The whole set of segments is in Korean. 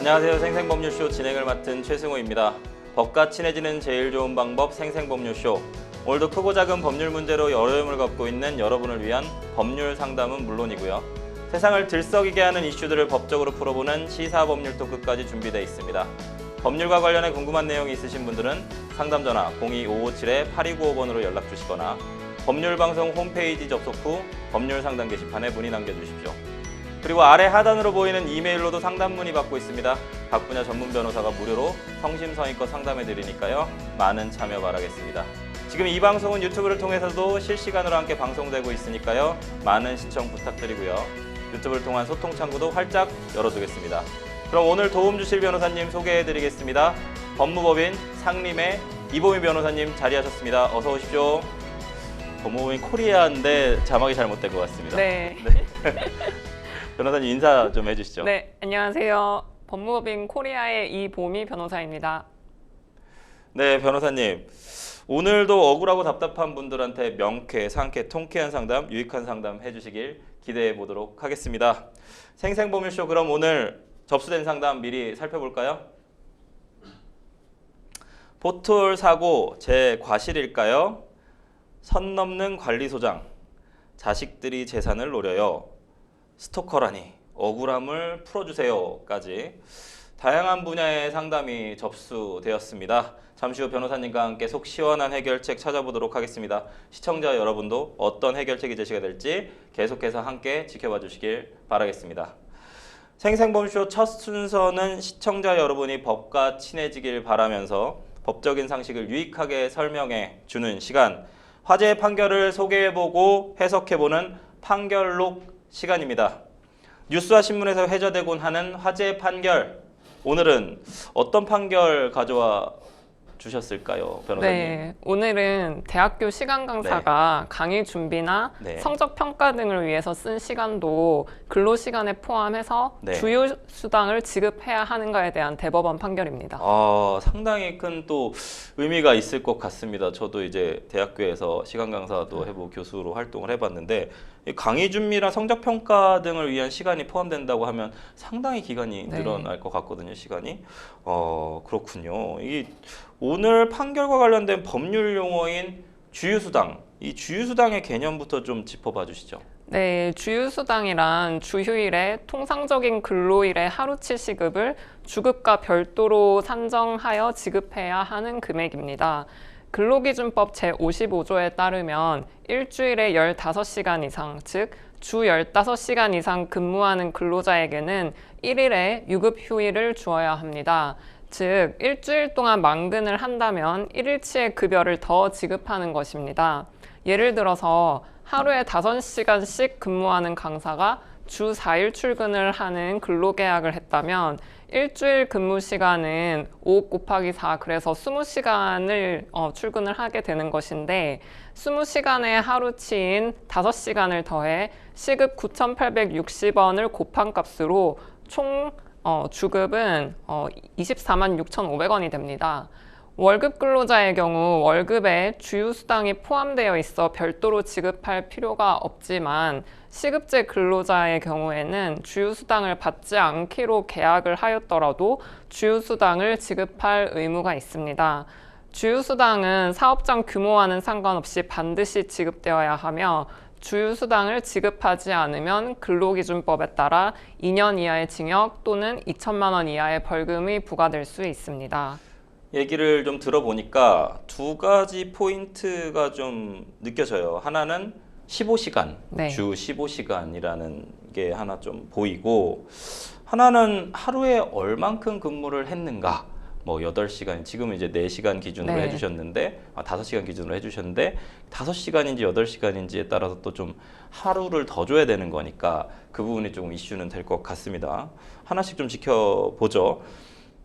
안녕하세요. 생생법률쇼 진행을 맡은 최승호입니다. 법과 친해지는 제일 좋은 방법 생생법률쇼. 오늘도 크고 작은 법률 문제로 어려움을 겪고 있는 여러분을 위한 법률 상담은 물론이고요. 세상을 들썩이게 하는 이슈들을 법적으로 풀어보는 시사법률 토크까지 준비되어 있습니다. 법률과 관련해 궁금한 내용이 있으신 분들은 상담전화 02557-8295번으로 연락주시거나 법률방송 홈페이지 접속 후 법률상담 게시판에 문의 남겨주십시오. 그리고 아래 하단으로 보이는 이메일로도 상담 문의 받고 있습니다. 각 분야 전문 변호사가 무료로 성심성의껏 상담해드리니까요. 많은 참여 바라겠습니다. 지금 이 방송은 유튜브를 통해서도 실시간으로 함께 방송되고 있으니까요. 많은 시청 부탁드리고요. 유튜브를 통한 소통 창구도 활짝 열어두겠습니다. 그럼 오늘 도움 주실 변호사님 소개해드리겠습니다. 법무법인 상림의 이보미 변호사님 자리하셨습니다. 어서 오십시오. 법무법인 코리아인데 자막이 잘못된 것 같습니다. 네. 변호사님 인사 좀 해주시죠. 네, 안녕하세요. 법무법인 코리아의 이보미 변호사입니다. 네, 변호사님. 오늘도 억울하고 답답한 분들한테 명쾌, 상쾌, 통쾌한 상담, 유익한 상담 해주시길 기대해 보도록 하겠습니다. 생생법률쇼 그럼 오늘 접수된 상담 미리 살펴볼까요? 포털 사고 제 과실일까요? 선 넘는 관리소장, 자식들이 재산을 노려요. 스토커라니 억울함을 풀어주세요까지 다양한 분야의 상담이 접수되었습니다. 잠시 후 변호사님과 함께 속 시원한 해결책 찾아보도록 하겠습니다. 시청자 여러분도 어떤 해결책이 제시가 될지 계속해서 함께 지켜봐 주시길 바라겠습니다. 생생법률쇼 첫 순서는 시청자 여러분이 법과 친해지길 바라면서 법적인 상식을 유익하게 설명해 주는 시간, 화제의 판결을 소개해보고 해석해보는 판결록 시간입니다. 뉴스와 신문에서 회자되곤 하는 화제의 판결, 오늘은 어떤 판결 가져와 주셨을까요, 변호사님? 네, 오늘은 대학교 시간 강사가 강의 준비나 성적 평가 등을 위해서 쓴 시간도 근로시간에 포함해서 주휴수당을 지급해야 하는가에 대한 대법원 판결입니다. 상당히 큰 또 의미가 있을 것 같습니다. 저도 이제 대학교에서 시간 강사도 해보고 교수로 활동을 해봤는데 강의 준비랑 성적 평가 등을 위한 시간이 포함된다고 하면 상당히 기간이 늘어날 것 같거든요, 시간이. 그렇군요. 이 오늘 판결과 관련된 법률 용어인 주휴수당, 이 주휴수당의 개념부터 좀 짚어봐 주시죠. 네, 주휴수당이란 주휴일에 통상적인 근로일의 하루치 시급을 주급과 별도로 산정하여 지급해야 하는 금액입니다. 근로기준법 제55조에 따르면 일주일에 15시간 이상, 즉 주 15시간 이상 근무하는 근로자에게는 1일의 유급휴일을 주어야 합니다. 즉 일주일 동안 만근을 한다면 1일치의 급여를 더 지급하는 것입니다. 예를 들어서 하루에 5시간씩 근무하는 강사가 주 4일 출근을 하는 근로계약을 했다면 일주일 근무 시간은 5 곱하기 4, 그래서 20시간을 출근을 하게 되는 것인데 20시간의 하루치인 5시간을 더해 시급 9,860원을 곱한 값으로 총 주급은 24만 6,500원이 됩니다. 월급 근로자의 경우 월급에 주휴수당이 포함되어 있어 별도로 지급할 필요가 없지만 시급제 근로자의 경우에는 주휴수당을 받지 않기로 계약을 하였더라도 주휴수당을 지급할 의무가 있습니다. 주휴수당은 사업장 규모와는 상관없이 반드시 지급되어야 하며 주휴수당을 지급하지 않으면 근로기준법에 따라 2년 이하의 징역 또는 2천만 원 이하의 벌금이 부과될 수 있습니다. 얘기를 좀 들어보니까 두 가지 포인트가 좀 느껴져요. 하나는 15시간, 주 15시간이라는 게 하나 좀 보이고, 하나는 하루에 얼만큼 근무를 했는가. 뭐 8시간, 지금은 이제 4시간 기준으로 해주셨는데 5시간 기준으로 해주셨는데 5시간인지 8시간인지에 따라서 또 좀 하루를 더 줘야 되는 거니까 그 부분이 조금 이슈는 될 것 같습니다. 하나씩 좀 지켜보죠.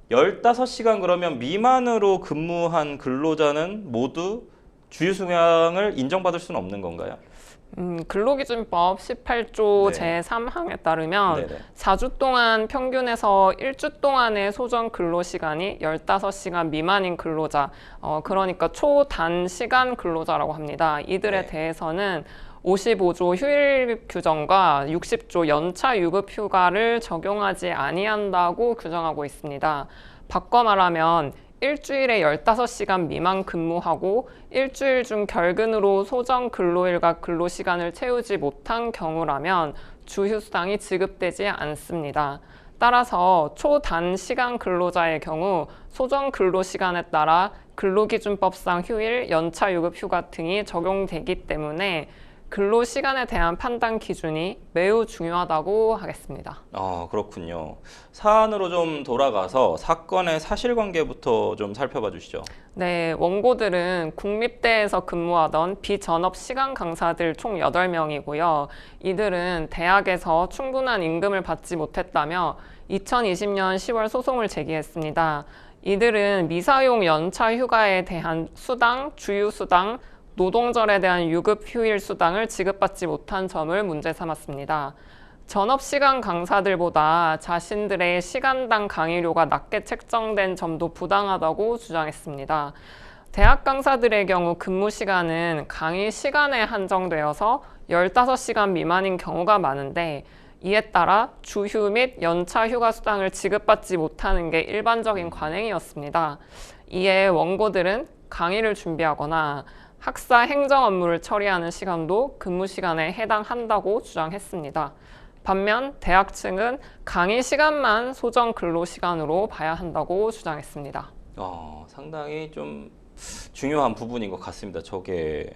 15시간 그러면 미만으로 근무한 근로자는 모두 주휴수당을 인정받을 수는 없는 건가요? 근로기준법 18조 제3항에 따르면 4주 동안 평균에서 1주 동안의 소정 근로시간이 15시간 미만인 근로자, 그러니까 초단시간 근로자라고 합니다. 이들에 대해서는 55조 휴일 규정과 60조 연차 유급 휴가를 적용하지 아니한다고 규정하고 있습니다. 바꿔 말하면 일주일에 15시간 미만 근무하고 일주일 중 결근으로 소정 근로일과 근로시간을 채우지 못한 경우라면 주휴수당이 지급되지 않습니다. 따라서 초단시간 근로자의 경우 소정 근로시간에 따라 근로기준법상 휴일, 연차 유급 휴가 등이 적용되기 때문에 근로시간에 대한 판단 기준이 매우 중요하다고 하겠습니다. 그렇군요. 사안으로 좀 돌아가서 사건의 사실관계부터 좀 살펴봐 주시죠. 네, 원고들은 국립대에서 근무하던 비전업 시간 강사들 총 8명이고요. 이들은 대학에서 충분한 임금을 받지 못했다며 2020년 10월 소송을 제기했습니다. 이들은 미사용 연차 휴가에 대한 수당, 주휴수당, 노동절에 대한 유급 휴일 수당을 지급받지 못한 점을 문제 삼았습니다. 전업시간 강사들보다 자신들의 시간당 강의료가 낮게 책정된 점도 부당하다고 주장했습니다. 대학 강사들의 경우 근무 시간은 강의 시간에 한정되어서 15시간 미만인 경우가 많은데 이에 따라 주휴 및 연차 휴가 수당을 지급받지 못하는 게 일반적인 관행이었습니다. 이에 원고들은 강의를 준비하거나 학사 행정 업무를 처리하는 시간도 근무 시간에 해당한다고 주장했습니다. 반면 대학 측은 강의 시간만 소정 근로 시간으로 봐야 한다고 주장했습니다. 상당히 좀 중요한 부분인 것 같습니다. 저게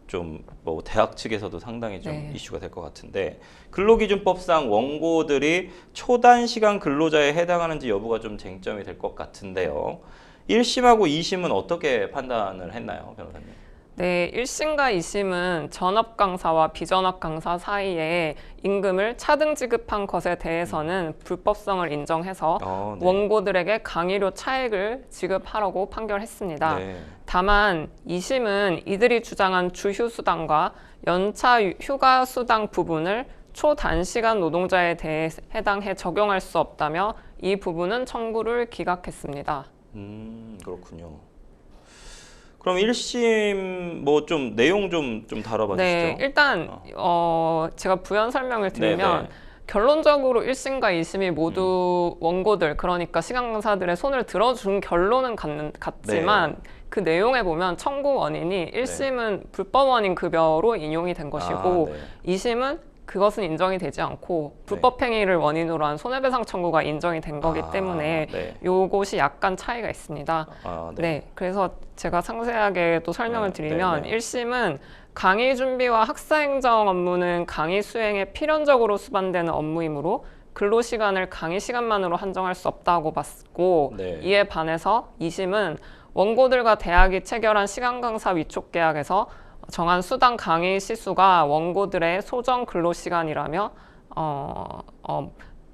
좀 뭐 대학 측에서도 상당히 좀 이슈가 될 것 같은데 근로기준법상 원고들이 초단시간 근로자에 해당하는지 여부가 좀 쟁점이 될 것 같은데요. 1심하고 2심은 어떻게 판단을 했나요, 변호사님? 네, 1심과 2심은 전업 강사와 비전업 강사 사이에 임금을 차등 지급한 것에 대해서는 불법성을 인정해서 원고들에게 강의료 차액을 지급하라고 판결했습니다. 다만 2심은 이들이 주장한 주휴수당과 연차 휴가 수당 부분을 초단시간 노동자에 대해 해당해 적용할 수 없다며 이 부분은 청구를 기각했습니다. 그렇군요. 그럼 1심 뭐 좀 내용 좀 다뤄봐 주시죠. 네, 일단 제가 부연 설명을 드리면 결론적으로 1심과 2심이 모두 원고들, 그러니까 시간 강사들의 손을 들어준 결론은 같지만 그 내용에 보면 청구 원인이 1심은 불법 원인 급여로 인용이 된 것이고 2심은 그것은 인정이 되지 않고 불법 행위를 원인으로 한 손해배상 청구가 인정이 된 거기 때문에 요것이 약간 차이가 있습니다. 그래서 제가 상세하게 또 설명을 드리면 1심은 강의 준비와 학사 행정 업무는 강의 수행에 필연적으로 수반되는 업무이므로 근로시간을 강의 시간만으로 한정할 수 없다고 봤고 이에 반해서 2심은 원고들과 대학이 체결한 시간 강사 위촉 계약에서 정한 수당 강의 시수가 원고들의 소정 근로시간이라며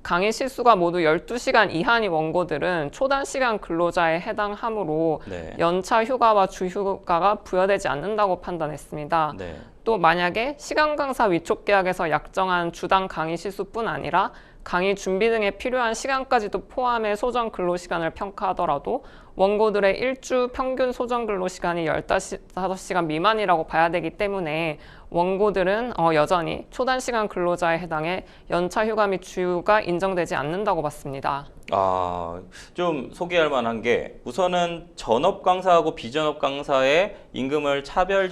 강의 시수가 모두 12시간 이하인 원고들은 초단시간 근로자에 해당하므로 연차 휴가와 주휴가가 부여되지 않는다고 판단했습니다. 또 만약에 시간 강사 위촉 계약에서 약정한 주당 강의 시수뿐 아니라 강의 준비 등에 필요한 시간까지도 포함해 소정 근로시간을 평가하더라도 원고들의 일주 평균 소정 근로시간이 15시간 미만이라고 봐야 되기 때문에 원고들은 여전히 초단시간 근로자에 해당해 연차 휴가 및 주휴가 인정되지 않는다고 봤습니다. 좀 소개할 만한 게 우선은 전업 강사하고 비전업 강사의 임금을 차별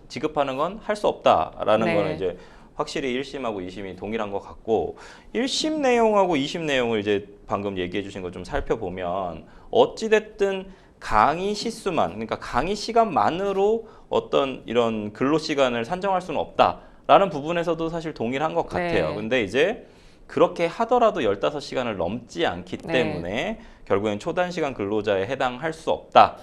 지급하는 건 할 수 없다라는 거는 이제 확실히 1심하고 2심이 동일한 것 같고 1심 내용하고 2심 내용을 이제 방금 얘기해 주신 거 좀 살펴보면 어찌됐든 강의 시수만, 그러니까 강의 시간만으로 어떤 이런 근로 시간을 산정할 수는 없다라는 부분에서도 사실 동일한 것 같아요. 근데 이제 그렇게 하더라도 15시간을 넘지 않기 때문에 결국엔 초단시간 근로자에 해당할 수 없다.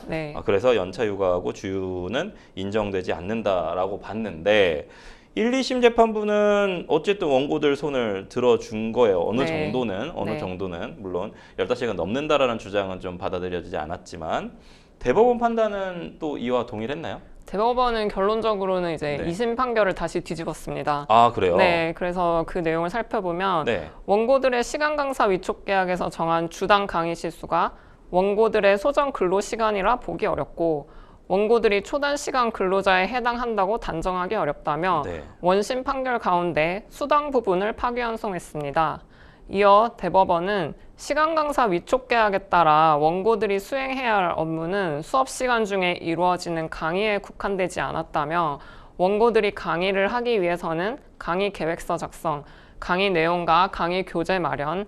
그래서 연차 휴가하고 주휴는 인정되지 않는다라고 봤는데 1, 2심 재판부는 어쨌든 원고들 손을 들어준 거예요. 어느 정도는 물론 15시간 넘는다라는 주장은 좀 받아들여지지 않았지만 대법원 판단은 또 이와 동일했나요? 대법원은 결론적으로는 이제 2심 판결을 다시 뒤집었습니다. 그래요? 네, 그래서 그 내용을 살펴보면 원고들의 시간 강사 위촉 계약에서 정한 주당 강의 시수가 원고들의 소정 근로 시간이라 보기 어렵고 원고들이 초단시간 근로자에 해당한다고 단정하기 어렵다며 네. 원심 판결 가운데 수당 부분을 파기환송했습니다. 이어 대법원은 시간 강사 위촉 계약에 따라 원고들이 수행해야 할 업무는 수업 시간 중에 이루어지는 강의에 국한되지 않았다며 원고들이 강의를 하기 위해서는 강의 계획서 작성, 강의 내용과 강의 교재 마련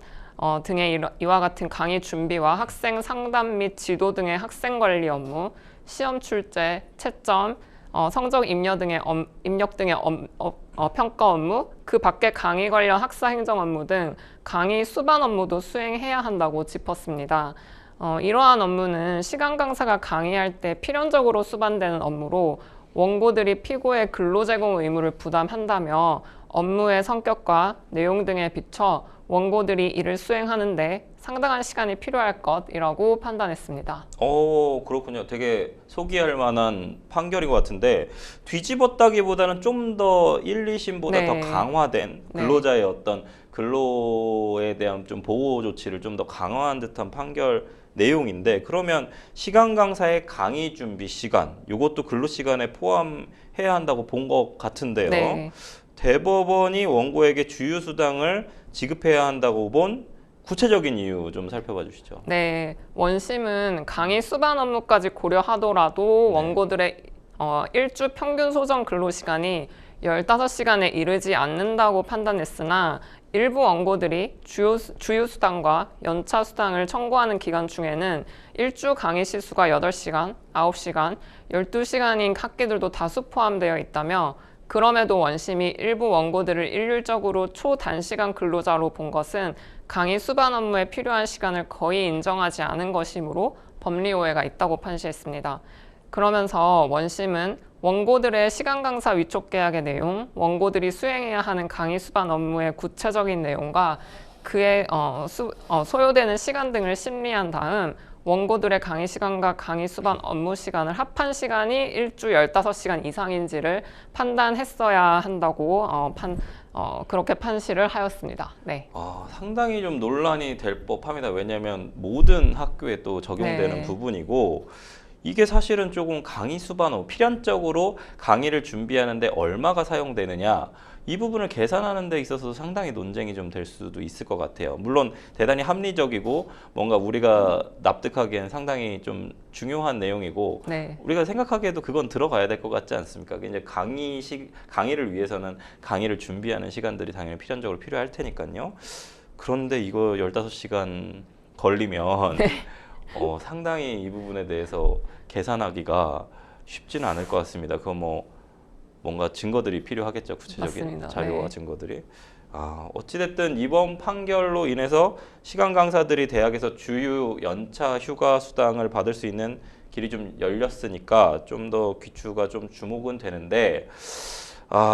등의 이와 같은 강의 준비와 학생 상담 및 지도 등의 학생 관리 업무, 시험 출제, 채점, 성적 입력 등의 평가 업무, 그 밖에 강의 관련 학사 행정 업무 등 강의 수반 업무도 수행해야 한다고 짚었습니다. 이러한 업무는 시간 강사가 강의할 때 필연적으로 수반되는 업무로 원고들이 피고의 근로 제공 의무를 부담한다며 업무의 성격과 내용 등에 비춰 원고들이 이를 수행하는데 상당한 시간이 필요할 것이라고 판단했습니다. 그렇군요. 되게 소기할 만한 판결인 것 같은데 뒤집었다기보다는 좀 더 1, 2심보다 네. 더 강화된 근로자의 어떤 근로에 대한 좀 보호 조치를 좀 더 강화한 듯한 판결 내용인데, 그러면 시간 강사의 강의 준비 시간, 이것도 근로 시간에 포함해야 한다고 본 것 같은데요. 네. 대법원이 원고에게 주휴수당을 지급해야 한다고 본 구체적인 이유 좀 살펴봐 주시죠. 네, 원심은 강의 수반 업무까지 고려하더라도 원고들의 일주 평균 소정 근로시간이 15시간에 이르지 않는다고 판단했으나 일부 원고들이 주휴수당과 연차수당을 청구하는 기간 중에는 일주 강의 시수가 8시간, 9시간, 12시간인 학기들도 다수 포함되어 있다며 그럼에도 원심이 일부 원고들을 일률적으로 초단시간 근로자로 본 것은 강의 수반 업무에 필요한 시간을 거의 인정하지 않은 것이므로 법리 오해가 있다고 판시했습니다. 그러면서 원심은 원고들의 시간 강사 위촉 계약의 내용, 원고들이 수행해야 하는 강의 수반 업무의 구체적인 내용과 그에 소요되는 시간 등을 심리한 다음 원고들의 강의 시간과 강의 수반 업무 시간을 합한 시간이 일주 15시간 이상인지를 판단했어야 한다고 그렇게 판시를 하였습니다. 네. 상당히 좀 논란이 될 법합니다. 왜냐하면 모든 학교에 또 적용되는 네. 부분이고, 이게 사실은 조금 강의 수반 필연적으로 강의를 준비하는데 얼마가 사용되느냐, 이 부분을 계산하는 데 있어서 상당히 논쟁이 좀 될 수도 있을 것 같아요. 물론 대단히 합리적이고 뭔가 우리가 납득하기엔 상당히 좀 중요한 내용이고, 네. 우리가 생각하기에도 그건 들어가야 될 것 같지 않습니까? 이제 강의를 위해서는 강의를 준비하는 시간들이 당연히 필연적으로 필요할 테니까요. 그런데 이거 15시간 걸리면 네. 상당히 이 부분에 대해서 계산하기가 쉽지는 않을 것 같습니다. 그거 뭔가 증거들이 필요하겠죠. 구체적인 맞습니다. 자료와 네. 증거들이. 어찌됐든 이번 판결로 인해서 시간 강사들이 대학에서 주휴 연차 휴가 수당을 받을 수 있는 길이 좀 열렸으니까 좀 더 귀추가 좀 주목은 되는데,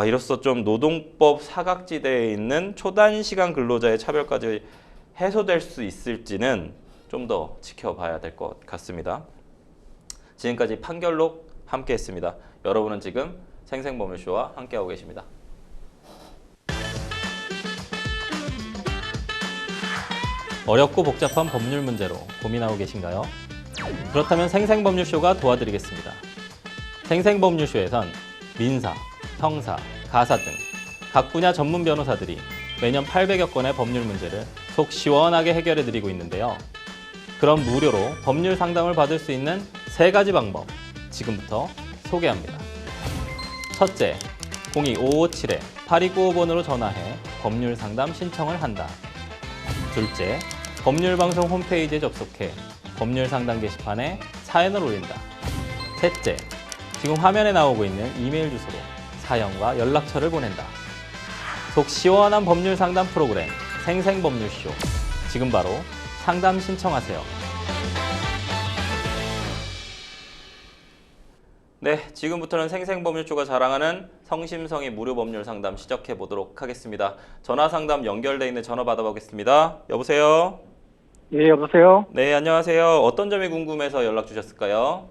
이로써 좀 노동법 사각지대에 있는 초단시간 근로자의 차별까지 해소될 수 있을지는 좀 더 지켜봐야 될 것 같습니다. 지금까지 판결록 함께했습니다. 여러분은 지금 생생법률쇼와 함께하고 계십니다. 어렵고 복잡한 법률 문제로 고민하고 계신가요? 그렇다면 생생법률쇼가 도와드리겠습니다. 생생법률쇼에선 민사, 형사, 가사 등 각 분야 전문 변호사들이 매년 800여 건의 법률 문제를 속 시원하게 해결해드리고 있는데요. 그럼 무료로 법률 상담을 받을 수 있는 3가지 방법, 지금부터 소개합니다. 첫째, 02-557-8295번으로 전화해 법률 상담 신청을 한다. 둘째, 법률방송 홈페이지에 접속해 법률 상담 게시판에 사연을 올린다. 셋째, 지금 화면에 나오고 있는 이메일 주소로 사연과 연락처를 보낸다. 속 시원한 법률 상담 프로그램 생생법률쇼, 지금 바로 상담 신청하세요. 네, 지금부터는 생생법률쇼가 자랑하는 성심성의 무료 법률 상담 시작해 보도록 하겠습니다. 전화 상담 연결돼 있는 전화 받아보겠습니다. 여보세요? 예, 여보세요? 네, 안녕하세요. 어떤 점이 궁금해서 연락 주셨을까요?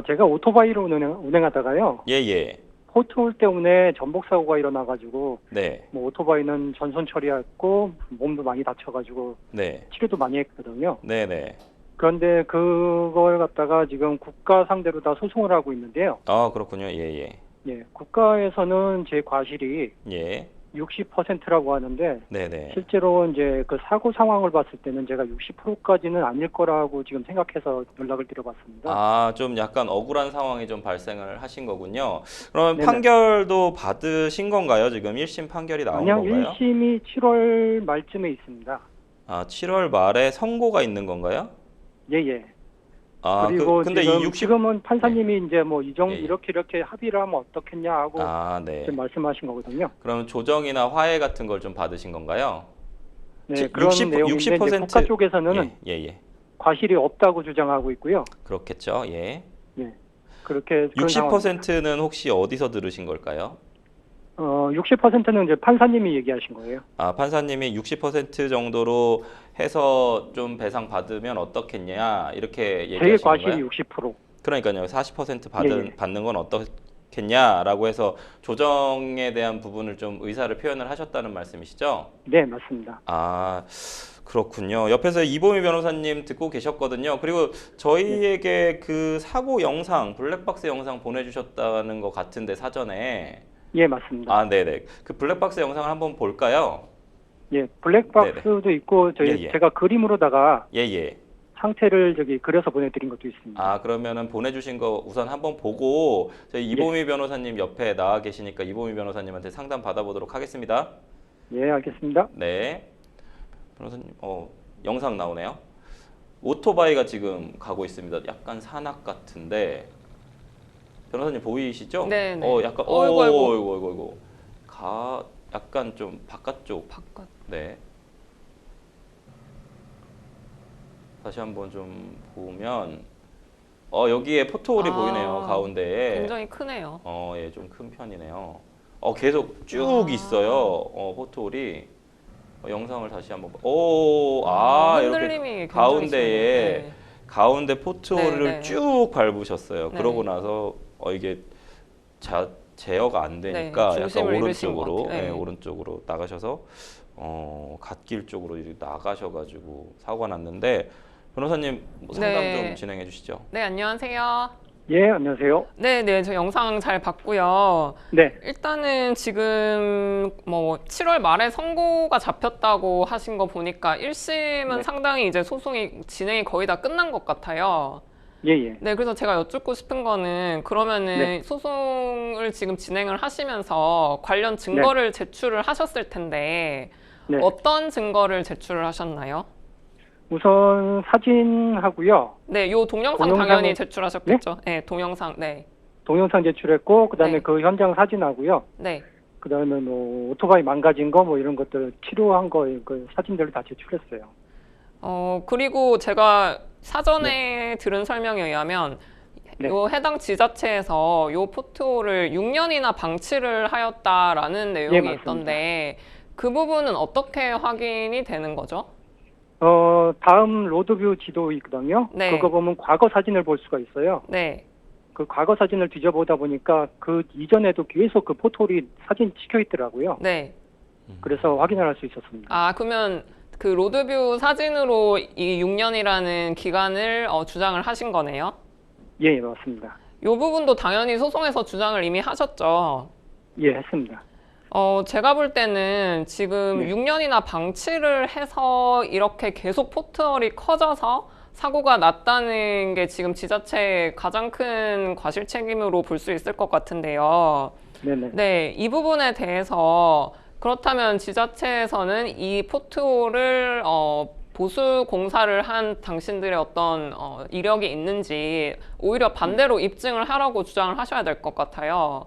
제가 오토바이로 운행하다가요. 예. 포트홀 때문에 전복 사고가 일어나가지고, 네. 오토바이는 전손 처리했고, 몸도 많이 다쳐가지고, 네. 치료도 많이 했거든요. 네네. 그런데 그걸 갖다가 지금 국가 상대로 다 소송을 하고 있는데요. 아, 그렇군요. 예, 예. 예, 국가에서는 제 과실이 예. 60%라고 하는데 네네. 실제로 이제 그 사고 상황을 봤을 때는 제가 60%까지는 아닐 거라고 지금 생각해서 연락을 드려봤습니다. 아, 좀 약간 억울한 상황이 좀 발생을 하신 거군요. 그러면 네네. 판결도 받으신 건가요? 지금 1심 판결이 나온 그냥 건가요? 1심이 7월 말쯤에 있습니다. 아, 7월 말에 선고가 있는 건가요? 예, 예. 아, 그리고 근데 지금, 이 60... 지금은 판사님이 이제 뭐 예, 예. 이렇게 합의를 하면 어떻겠냐 하고 아, 네. 지금 말씀하신 거거든요. 그럼 조정이나 화해 같은 걸 좀 받으신 건가요? 네, 그런 60, 내용인데 이제 국가 쪽에서는 예, 예, 예. 과실이 없다고 주장하고 있고요. 그렇겠죠. 예. 예, 그렇게 그런 60%는 혹시 어디서 들으신 걸까요? 60%는 이제 판사님이 얘기하신 거예요. 아, 판사님이 60% 정도로 해서 좀 배상 받으면 어떻겠냐 이렇게 제 얘기하신 과실이 건가요? 60%. 그러니까요. 40% 예, 예. 받는 건 어떻겠냐라고 해서 조정에 대한 부분을 좀 의사를 표현을 하셨다는 말씀이시죠? 네, 맞습니다. 아, 그렇군요. 옆에서 이보미 변호사님 듣고 계셨거든요. 그리고 저희에게 그 사고 영상, 블랙박스 영상 보내주셨다는 것 같은데 사전에. 예, 맞습니다. 아, 네네. 그 블랙박스 영상을 한번 볼까요? 예, 블랙박스도 있고 예, 예. 제가 그림으로다가 예, 예. 상태를 그려서 보내드린 것도 있습니다. 아, 그러면은 보내주신 거 우선 한번 보고 저희 이보미 변호사님 옆에 나와 계시니까 이보미 변호사님한테 상담 받아보도록 하겠습니다. 예, 알겠습니다. 네. 변호사님, 영상 나오네요. 오토바이가 지금 가고 있습니다. 약간 산악 같은데 변호사님 보이시죠? 네, 네. 약간 어이구, 어이구. 어이구. 약간 좀 바깥쪽. 바깥. 네. 다시 한번 좀 보면 여기에 포토홀이 보이네요. 가운데에. 굉장히 크네요. 예, 좀 큰 편이네요. 계속 쭉 있어요. 포토홀이. 영상을 다시 한번 흔들림이 이렇게 굉장히 가운데에 심해요. 가운데 포트홀을 네, 네. 쭉 밟으셨어요. 네. 그러고 나서 이게 제어가 안 되니까 네, 약간 중심을 잃으신 것 오른쪽으로 같아요. 네. 오른쪽으로 나가셔서 갓길 쪽으로 이렇게 나가셔가지고 사고가 났는데 변호사님 뭐 상담 네. 좀 진행해 주시죠. 네, 안녕하세요. 예, 안녕하세요. 네, 네, 저 영상 잘 봤고요. 네, 일단은 지금 뭐 7월 말에 선고가 잡혔다고 하신 거 보니까 1심은 네. 상당히 이제 소송이 진행이 거의 다 끝난 것 같아요. 예, 예. 네, 그래서 제가 여쭙고 싶은 거는 그러면은 네. 소송을 지금 진행을 하시면서 관련 증거를 제출을 하셨을 텐데 네. 어떤 증거를 제출을 하셨나요? 우선 사진하고요. 네, 요 동영상 동영상은- 당연히 제출하셨겠죠? 네, 동영상, 네. 동영상 제출했고 그다음에 네. 그 현장 사진하고요. 네. 그다음에 뭐 오토바이 망가진 거 뭐 이런 것들 치료한 거 그 사진들을 다 제출했어요. 그리고 제가 사전에 들은 설명에 의하면 네. 요 해당 지자체에서 요 포토를 6년이나 방치를 하였다라는 내용이 맞습니다. 있던데 그 부분은 어떻게 확인이 되는 거죠? 다음 로드뷰 지도 있거든요. 네. 그거 보면 과거 사진을 볼 수가 있어요. 네. 그 과거 사진을 뒤져보다 보니까 그 이전에도 계속 그 포토리 사진 찍혀 있더라고요. 네. 그래서 확인을 할 수 있었습니다. 아, 그러면 그 로드뷰 사진으로 이 6년이라는 기간을 주장을 하신 거네요? 예, 맞습니다. 요 부분도 당연히 소송에서 주장을 이미 하셨죠? 예, 했습니다. 제가 볼 때는 지금 네. 6년이나 방치를 해서 이렇게 계속 포트홀이 커져서 사고가 났다는 게 지금 지자체의 가장 큰 과실 책임으로 볼 수 있을 것 같은데요. 네네. 네, 이 부분에 대해서 그렇다면 지자체에서는 이 포트홀을 보수 공사를 한 당신들의 어떤 이력이 있는지 오히려 반대로 입증을 하라고 주장을 하셔야 될 것 같아요.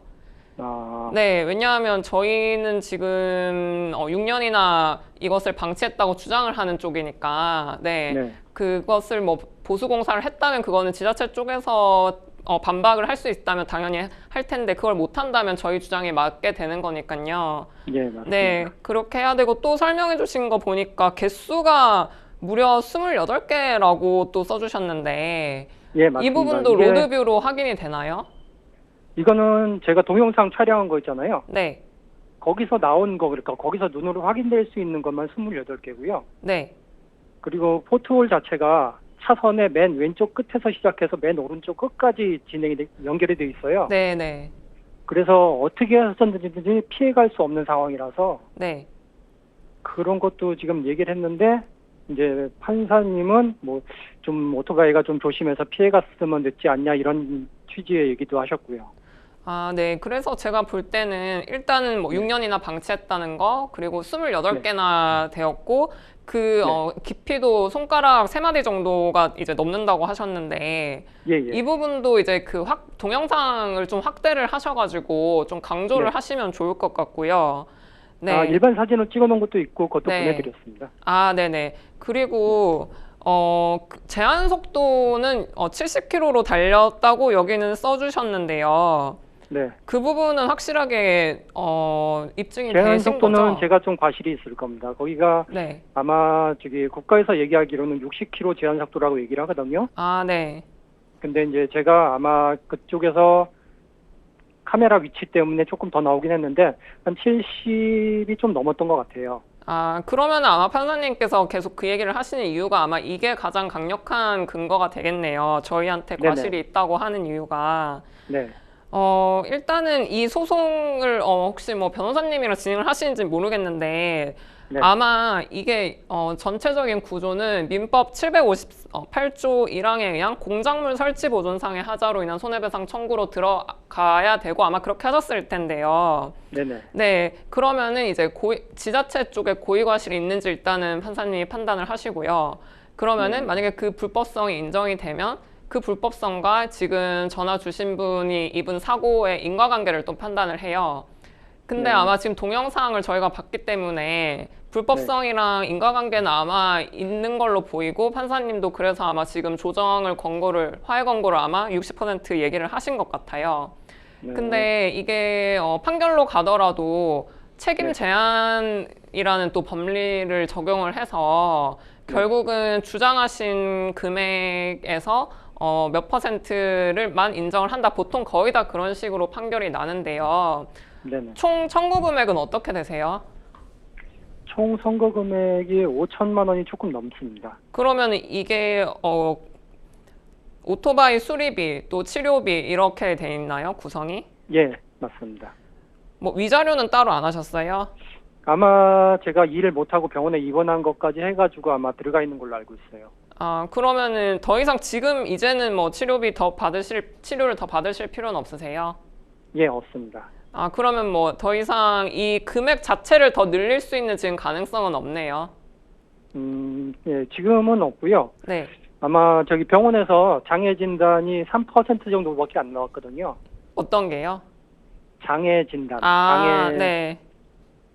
네, 왜냐하면 저희는 지금 6년이나 이것을 방치했다고 주장을 하는 쪽이니까, 네, 그것을 뭐 보수 공사를 했다면 그거는 지자체 쪽에서 반박을 할 수 있다면 당연히 할 텐데 그걸 못 한다면 저희 주장에 맞게 되는 거니까요. 예, 맞습니다. 네, 그렇게 해야 되고 또 설명해 주신 거 보니까 개수가 무려 28개라고 또 써주셨는데 예, 맞습니다. 이 부분도 로드뷰로 확인이 되나요? 이거는 제가 동영상 촬영한 거 있잖아요. 네. 거기서 나온 거, 그러니까 거기서 눈으로 확인될 수 있는 것만 28개고요. 네. 그리고 포트홀 자체가 차선의 맨 왼쪽 끝에서 시작해서 맨 오른쪽 끝까지 연결이 돼 있어요. 네네. 그래서 어떻게 해서든지 피해갈 수 없는 상황이라서 네. 그런 것도 지금 얘기를 했는데 이제 판사님은 뭐 좀 오토바이가 좀 조심해서 피해갔으면 늦지 않냐 이런 취지의 얘기도 하셨고요. 아, 네. 그래서 제가 볼 때는 일단은 뭐 6년이나 방치했다는 거, 그리고 28개나 되었고, 깊이도 손가락 3마디 정도가 이제 넘는다고 하셨는데, 예, 예. 이 부분도 이제 동영상을 좀 확대를 하셔가지고 좀 강조를 네. 하시면 좋을 것 같고요. 네. 아, 일반 사진을 찍어 놓은 것도 있고 그것도 네. 보내드렸습니다. 아, 네네. 그리고 제한 속도는 70km로 달렸다고 여기는 써주셨는데요. 네. 그 부분은 확실하게 입증이 제한 되신 속도는 거죠? 제가 좀 과실이 있을 겁니다. 거기가 네. 아마 국가에서 얘기하기로는 60km 제한 속도라고 얘기를 하거든요. 아, 네. 근데 이제 제가 아마 그쪽에서 카메라 위치 때문에 조금 더 나오긴 했는데 한 70이 좀 넘었던 것 같아요. 아, 그러면 아마 판사님께서 계속 그 얘기를 하시는 이유가 아마 이게 가장 강력한 근거가 되겠네요. 저희한테 네네. 과실이 있다고 하는 이유가. 네. 일단은 이 소송을 혹시 뭐 변호사님이랑 진행을 하시는지 모르겠는데 네. 아마 이게 전체적인 구조는 민법 758조 1항에 의한 공작물 설치 보존상의 하자로 인한 손해배상 청구로 들어가야 되고 아마 그렇게 하셨을 텐데요. 네네. 네, 그러면은 이제 지자체 쪽에 고의과실이 있는지 일단은 판사님이 판단을 하시고요. 그러면은 만약에 그 불법성이 인정이 되면 그 불법성과 지금 전화 주신 분이 입은 사고의 인과관계를 또 판단을 해요. 근데 네. 아마 지금 동영상을 저희가 봤기 때문에 불법성이랑 인과관계는 아마 있는 걸로 보이고 판사님도 그래서 아마 지금 화해 권고를 아마 60% 얘기를 하신 것 같아요. 네. 근데 이게 판결로 가더라도 책임 네. 제한이라는 또 법리를 적용을 해서 결국은 주장하신 금액에서 몇 %를만 인정을 한다. 보통 거의 다 그런 식으로 판결이 나는데요. 네네. 총 청구 금액은 어떻게 되세요? 총 선고 금액이 5천만 원이 조금 넘습니다. 그러면 이게 오토바이 수리비 또 치료비 이렇게 돼 있나요? 구성이? 예, 맞습니다. 뭐 위자료는 따로 안 하셨어요? 아마 제가 일을 못하고 병원에 입원한 것까지 해가지고 아마 들어가 있는 걸로 알고 있어요. 아, 그러면은 더 이상 지금 이제는 뭐 치료를 더 받으실 필요는 없으세요? 예, 없습니다. 아, 그러면 뭐 더 이상 이 금액 자체를 더 늘릴 수 있는 지금 가능성은 없네요. 예, 지금은 없고요. 네. 아마 병원에서 장애 진단이 3% 정도밖에 안 나왔거든요. 어떤 게요? 장애 진단. 아, 네.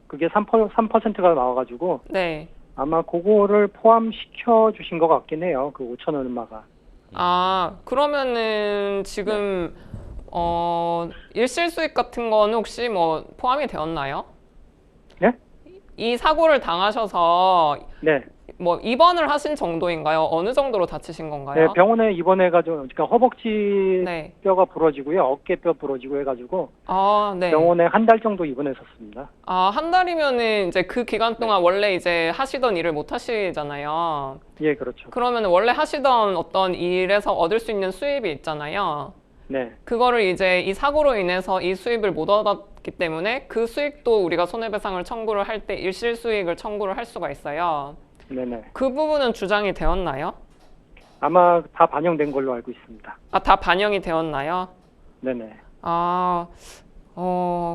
그게 3%가 나와가지고 네. 아마 그거를 포함시켜 주신 것 같긴 해요. 그 5천 얼마가. 아, 그러면은 지금 일실 수익 같은 거는 혹시 뭐 포함이 되었나요? 네? 이 사고를 당하셔서 네. 뭐 입원을 하신 정도인가요? 어느 정도로 다치신 건가요? 네, 병원에 입원해가지고 그러니까 허벅지 네. 뼈가 부러지고요, 어깨뼈 부러지고 해가지고 아, 네. 병원에 한 달 정도 입원했었습니다. 아, 한 달이면은 이제 그 기간 동안 원래 이제 하시던 일을 못 하시잖아요. 예, 그렇죠. 그러면 원래 하시던 어떤 일에서 얻을 수 있는 수입이 있잖아요. 네, 그거를 이제 이 사고로 인해서 이 수입을 못 얻었기 때문에 그 수익도 우리가 손해배상을 청구를 할 때 일실 수익을 청구를 할 수가 있어요. 네네. 그 부분은 주장이 되었나요? 아마 다 반영된 걸로 알고 있습니다. 아, 다 반영이 되었나요? 네네. 아,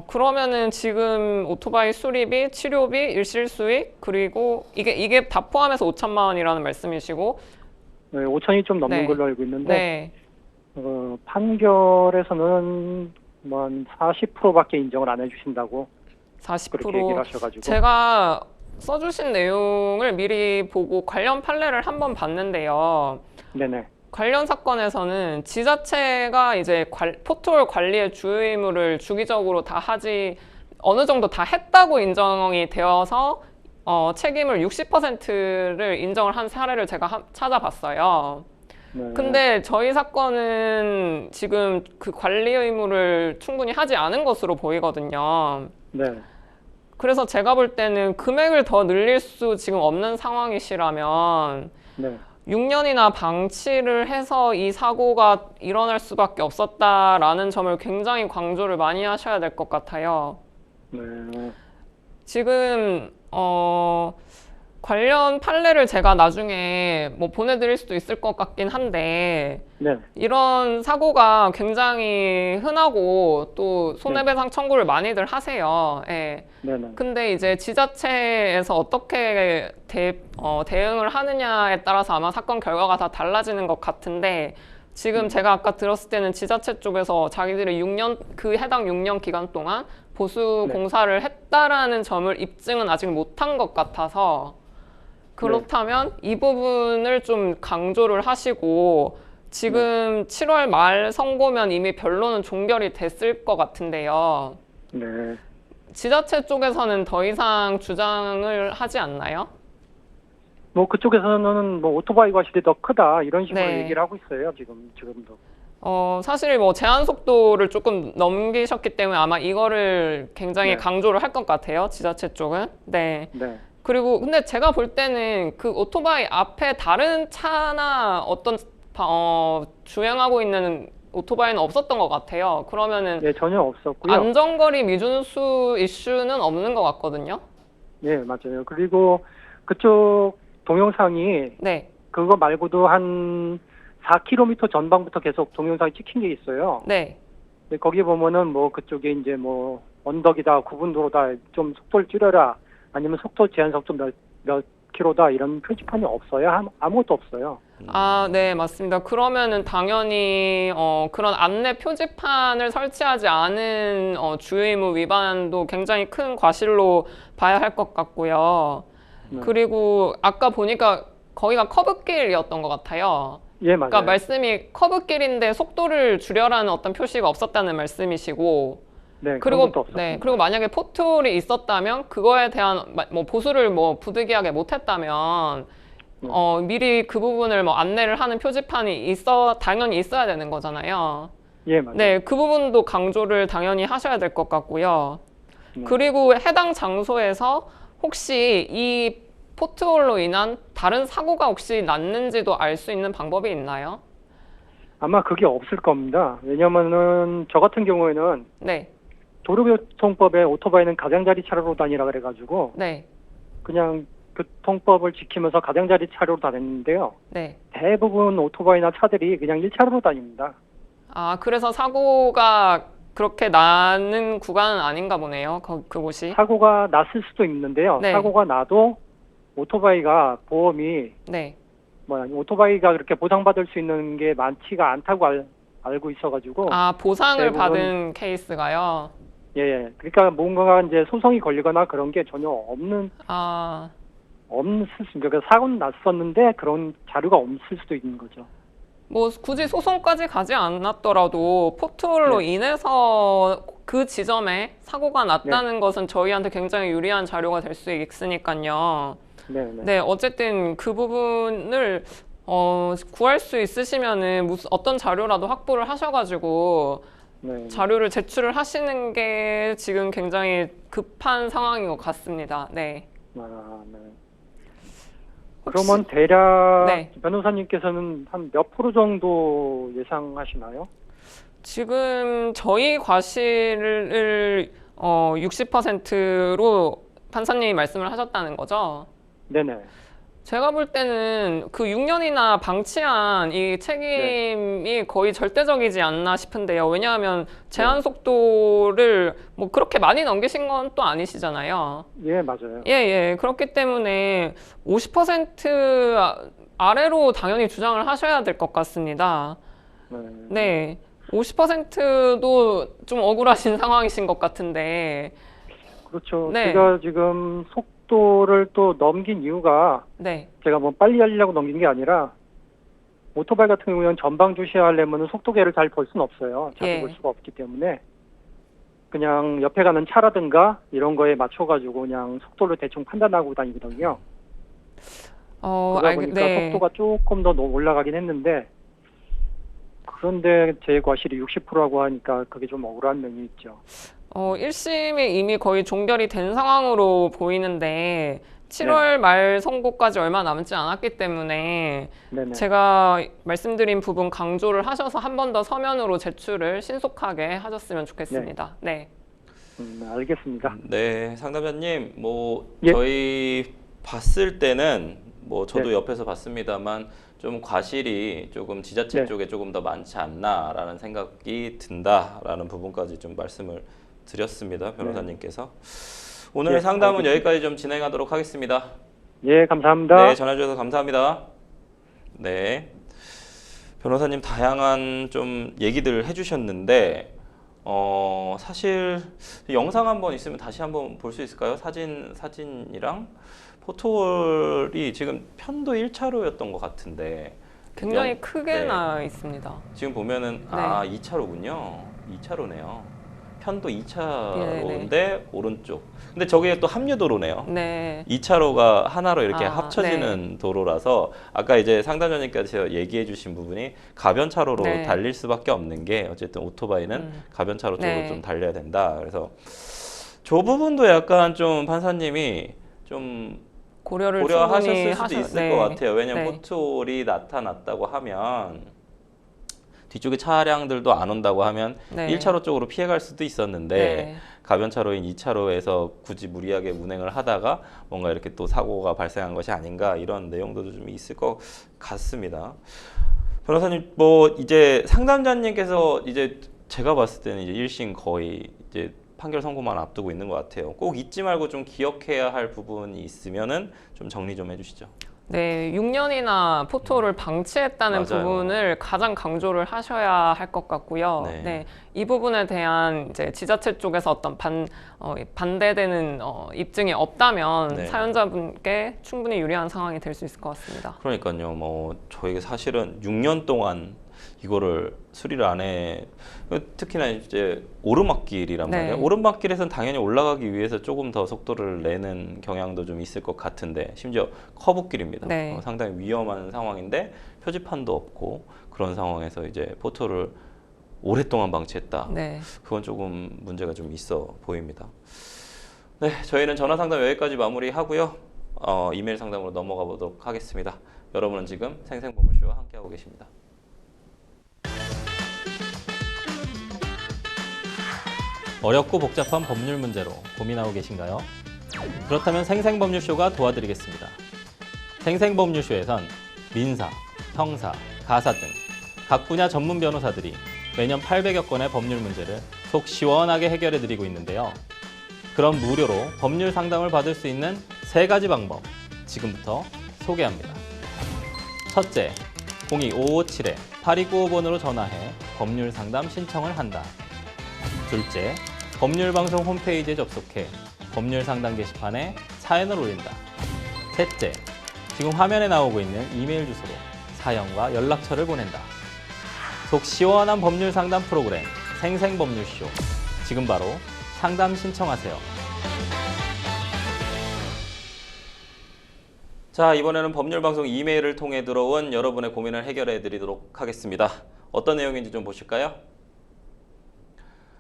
그러면은 지금 오토바이 수리비, 치료비, 일실 수익, 그리고 이게 다 포함해서 5천만 원이라는 말씀이시고, 네, 5천이 좀 넘는 네. 걸로 알고 있는데 네. 판결에서는 뭐 한 40%밖에 인정을 안 해주신다고 그렇게 얘기를 40%. 하셔가지고. 제가 써주신 내용을 미리 보고 관련 판례를 한번 봤는데요. 네네. 관련 사건에서는 지자체가 이제 포털 관리의 주요 의무를 주기적으로 다 어느 정도 다 했다고 인정이 되어서 책임을 60%를 인정을 한 사례를 제가 찾아봤어요. 네. 근데 저희 사건은 지금 그 관리 의무를 충분히 하지 않은 것으로 보이거든요. 네. 그래서 제가 볼 때는 금액을 더 늘릴 수 지금 없는 상황이시라면 네. 6년이나 방치를 해서 이 사고가 일어날 수밖에 없었다라는 점을 굉장히 강조를 많이 하셔야 될 것 같아요. 네. 지금 관련 판례를 제가 나중에 뭐 보내드릴 수도 있을 것 같긴 한데 네. 이런 사고가 굉장히 흔하고 또 손해배상 청구를 많이들 하세요. 예. 네네. 근데 이제 지자체에서 어떻게 대응을 하느냐에 따라서 아마 사건 결과가 다 달라지는 것 같은데 지금 제가 아까 들었을 때는 지자체 쪽에서 자기들이 6년, 그 해당 6년 기간 동안 보수 네. 공사를 했다라는 점을 입증은 아직 못한 것 같아서 그렇다면 이 부분을 좀 강조를 하시고 지금 7월 말 선고면 이미 변론은 종결이 됐을 것 같은데요. 네. 지자체 쪽에서는 더 이상 주장을 하지 않나요? 뭐 그쪽에서는 뭐 오토바이 과실이 더 크다 이런 식으로 네. 얘기를 하고 있어요. 지금도. 사실 뭐 제한 속도를 조금 넘기셨기 때문에 아마 이거를 굉장히 네. 강조를 할 것 같아요. 지자체 쪽은. 네. 네. 그리고 근데 제가 볼 때는 그 오토바이 앞에 다른 차나 어떤 주행하고 있는 오토바이는 없었던 것 같아요. 그러면은 예, 전혀 없었고요. 안전거리 미준수 이슈는 없는 것 같거든요. 예, 맞아요. 그리고 그쪽 동영상이 네, 그거 말고도 한 4km 전방부터 계속 동영상이 찍힌 게 있어요. 네. 근데 거기 보면은 뭐 그쪽에 이제 뭐 언덕이다, 구분도로다, 좀 속도를 줄여라, 아니면 속도 제한속 좀 몇 킬로다 이런 표지판이 없어요. 아무것도 없어요. 아, 네, 맞습니다. 그러면은 당연히 그런 안내 표지판을 설치하지 않은 주의의무 위반도 굉장히 큰 과실로 봐야 할 것 같고요. 네. 그리고 아까 보니까 거기가 커브길이었던 것 같아요. 예, 맞아요. 그러니까 말씀이 커브길인데 속도를 줄여라는 어떤 표시가 없었다는 말씀이시고, 네, 그런 그리고 것도 없었습니다. 네, 그리고 만약에 포트홀이 있었다면 그거에 대한 뭐 보수를 뭐 부득이하게 못했다면 미리 그 부분을 뭐 안내를 하는 표지판이 당연히 있어야 되는 거잖아요. 예, 맞아요. 네, 그 부분도 강조를 당연히 하셔야 될 것 같고요. 네. 그리고 해당 장소에서 혹시 이 포트홀로 인한 다른 사고가 혹시 났는지도 알 수 있는 방법이 있나요? 아마 그게 없을 겁니다. 왜냐면은 저 같은 경우에는 네, 도로교통법에 오토바이는 가장자리 차로로 다니라 그래가지고 네, 그냥 교통법을 지키면서 가장자리 차로로 다녔는데요. 네. 대부분 오토바이나 차들이 그냥 1차로로 다닙니다. 아, 그래서 사고가 그렇게 나는 구간은 아닌가 보네요. 그곳이. 사고가 났을 수도 있는데요. 네. 사고가 나도 오토바이가 보험이 네. 오토바이가 그렇게 보상받을 수 있는 게 많지가 않다고 알고 있어가지고 아, 보상을 대부분- 받은 케이스가요? 예, 그러니까 뭔가가 이제 소송이 걸리거나 그런 게 전혀 없을 아, 수, 그러니까 사고는 났었는데 그런 자료가 없을 수도 있는 거죠. 뭐 굳이 소송까지 가지 않았더라도 포트홀로 네. 인해서 그 지점에 사고가 났다는 것은 저희한테 굉장히 유리한 자료가 될 수 있으니까요. 네. 네, 어쨌든 그 부분을 구할 수 있으시면은 어떤 자료라도 확보를 하셔가지고 네. 자료를 제출을 하시는 게 지금 굉장히 급한 상황인 것 같습니다. 네. 아, 네. 혹시- 그러면 대략 네. 변호사님께서는 한 몇 프로 정도 예상하시나요? 지금 저희 과실을 60%로 판사님이 말씀을 하셨다는 거죠. 네네. 제가 볼 때는 그 6년이나 방치한 이 책임이 거의 절대적이지 않나 싶은데요. 왜냐하면 제한 속도를 뭐 그렇게 많이 넘기신 건 또 아니시잖아요. 예, 맞아요. 예. 그렇기 때문에 50% 아래로 당연히 주장을 하셔야 될 것 같습니다. 네. 50%도 좀 억울하신 상황이신 것 같은데. 그렇죠. 네. 제가 지금 속도를 또 넘긴 이유가 네. 제가 뭐 빨리 하려고 넘긴 게 아니라 오토바이 같은 경우는 전방 주시하려면 속도계를 잘 볼 수는 없어요. 자주 예. 볼 수가 없기 때문에 그냥 옆에 가는 차라든가 이런 거에 맞춰가지고 그냥 속도를 대충 판단하고 다니거든요. 그러다 보니까 속도가 조금 더 올라가긴 했는데 그런데 제 과실이 60%라고 하니까 그게 좀 억울한 면이 있죠. 1심이 이미 거의 종결이 된 상황으로 보이는데 7월 말 선고까지 얼마 남지 않았기 때문에 네네. 제가 말씀드린 부분 강조를 하셔서 한 번 더 서면으로 제출을 신속하게 하셨으면 좋겠습니다. 네. 알겠습니다. 네, 상담자님, 뭐 예. 저희 봤을 때는 뭐 저도 네. 옆에서 봤습니다만 좀 과실이 조금 지자체 네. 쪽에 조금 더 많지 않나라는 생각이 든다라는 부분까지 좀 말씀을 드렸습니다, 변호사님께서. 오늘 예, 상담은 알겠습니다. 여기까지 좀 진행하도록 하겠습니다. 예, 감사합니다. 네, 전화 주셔서 감사합니다. 네, 변호사님 다양한 좀 얘기들을 해주셨는데 사실 영상 한번 있으면 다시 한번 볼 수 있을까요? 사진이랑 포토월이 지금 편도 1차로였던 것 같은데 굉장히 크게 네. 나 있습니다. 지금 보면은 네. 2차로군요. 2차로네요. 편도 2차로인데 네. 오른쪽. 근데 저게 또 합류도로네요. 네. 2차로가 하나로 이렇게 아, 합쳐지는 도로라서 아까 이제 상담자님께서 얘기해 주신 부분이 가변차로로 네. 달릴 수밖에 없는 게 어쨌든 오토바이는 가변차로 쪽으로 네. 좀 달려야 된다. 그래서 저 부분도 약간 좀 판사님이 좀 고려를 고려하셨을 수도 충분히 있을 네. 것 같아요. 왜냐면 네. 포트홀이 나타났다고 하면 뒤쪽에 차량들도 안 온다고 하면 네. 1차로 쪽으로 피해갈 수도 있었는데 네. 가변차로인 2차로에서 굳이 무리하게 운행을 하다가 뭔가 이렇게 또 사고가 발생한 것이 아닌가 이런 내용도 좀 있을 것 같습니다. 변호사님, 뭐 이제 상담자님께서 이제 제가 봤을 때는 이제 1심 거의 이제 판결 선고만 앞두고 있는 것 같아요. 꼭 잊지 말고 좀 기억해야 할 부분이 있으면은 좀 정리 좀 해주시죠. 네, 6년이나 포토를 방치했다는 맞아요. 부분을 가장 강조를 하셔야 할 것 같고요. 네. 네, 이 부분에 대한 이제 지자체 쪽에서 어떤 반대되는 입증이 없다면 네. 사연자분께 충분히 유리한 상황이 될 수 있을 것 같습니다. 그러니까요. 뭐 저에게 사실은 6년 동안 이거를 수리를 안 해. 특히나 이제 오르막길이란 네. 말이에요. 오르막길에서는 당연히 올라가기 위해서 조금 더 속도를 내는 경향도 좀 있을 것 같은데 심지어 커브길입니다. 네. 상당히 위험한 상황인데 표지판도 없고 그런 상황에서 이제 포토를 오랫동안 방치했다. 네. 그건 조금 문제가 좀 있어 보입니다. 네, 저희는 전화 상담 여기까지 마무리하고요. 이메일 상담으로 넘어가 보도록 하겠습니다. 여러분은 지금 생생보물쇼와 함께하고 계십니다. 어렵고 복잡한 법률 문제로 고민하고 계신가요? 그렇다면 생생법률쇼가 도와드리겠습니다. 생생법률쇼에선 민사, 형사, 가사 등 각 분야 전문 변호사들이 매년 800여 건의 법률 문제를 속 시원하게 해결해드리고 있는데요. 그럼 무료로 법률 상담을 받을 수 있는 3가지 방법 지금부터 소개합니다. 첫째, 02-557-8295번으로 전화해 법률 상담 신청을 한다. 둘째, 법률방송 홈페이지에 접속해 법률 상담 게시판에 사연을 올린다. 셋째, 지금 화면에 나오고 있는 이메일 주소로 사연과 연락처를 보낸다. 속 시원한 법률 상담 프로그램 생생법률쇼. 지금 바로 상담 신청하세요. 자, 이번에는 법률방송 이메일을 통해 들어온 여러분의 고민을 해결해 드리도록 하겠습니다. 어떤 내용인지 좀 보실까요?